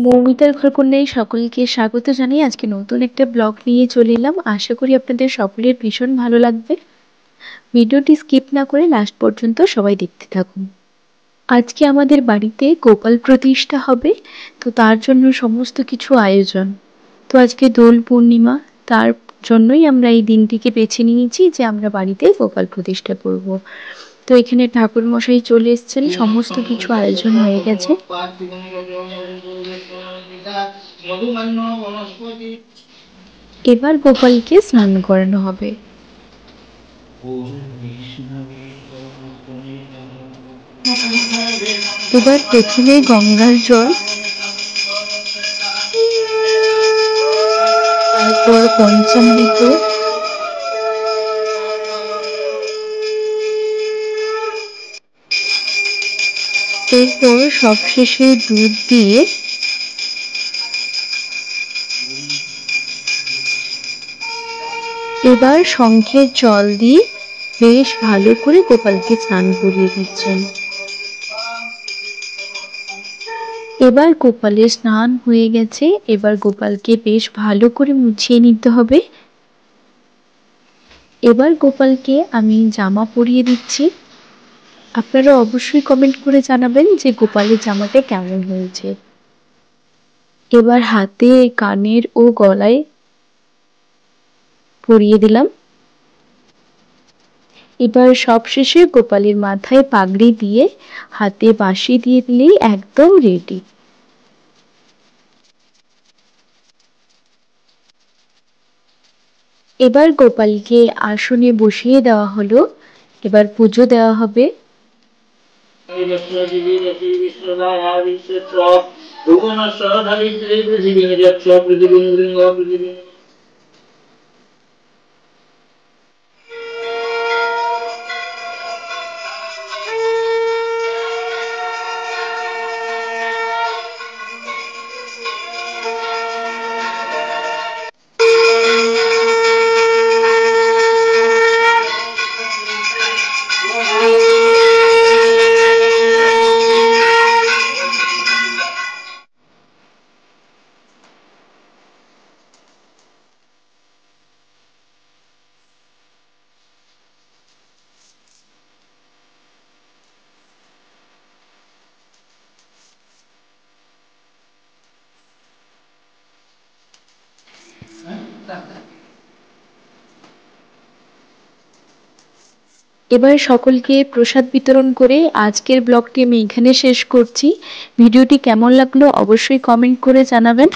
মৌমিতার ঘরকন্যায় সকলকে স্বাগত জানিয়ে আজকে নতুন একটা ব্লগ নিয়ে চলে এলাম। আশা করি আপনাদের সকলের ভীষণ ভালো লাগবে। ভিডিওটি স্কিপ না করে লাস্ট পর্যন্ত সবাই দেখতে থাকুন। আজকে আমাদের বাড়িতে গোপাল প্রতিষ্ঠা হবে, তো তার জন্য সমস্ত কিছু আয়োজন। তো আজকে দোল পূর্ণিমা, তার জন্যই আমরা এই দিনটিকে বেছে নিয়েছি যে আমরা বাড়িতে গোপাল প্রতিষ্ঠা করব। তো এখানে ঠাকুর মশাই চলে এসেছেন, সমস্ত কিছু আয়োজন হয়ে গেছে। এবার গোপালকে স্নান করানো হবে। এবার প্রথমে গঙ্গার জল, তারপর পঞ্চামৃত, এরপর সবশেষে দুধ দিয়ে এবার শঙ্খের জল দিয়ে বেশ ভালো করে গোপালকে স্নান করিয়ে দিচ্ছেন। এবার গোপালের স্নান হয়ে গেছে, এবার গোপালকে বেশ ভালো করে মুছিয়ে নিতে হবে। এবার গোপালকে আমি জামা পরিয়ে দিচ্ছি। আপনারা অবশ্যই কমেন্ট করে জানাবেন যে গোপালের জামাটা কেমন হয়েছে। এবার হাতে, কানের ও গলায় পরিয়ে দিলাম। এবার সবশেষে গোপালের মাথায় পাগড়ি দিয়ে হাতে বাঁশি দিয়ে দিলেই একদম রেডি। এবার গোপালকে আসনে বসিয়ে দেওয়া হলো, এবার পুজো দেওয়া হবে। এবার সকলকে প্রসাদ বিতরণ করে আজকের ব্লগটি আমি এখানে শেষ করছি। ভিডিওটি কেমন লাগলো অবশ্যই কমেন্ট করে জানাবেন।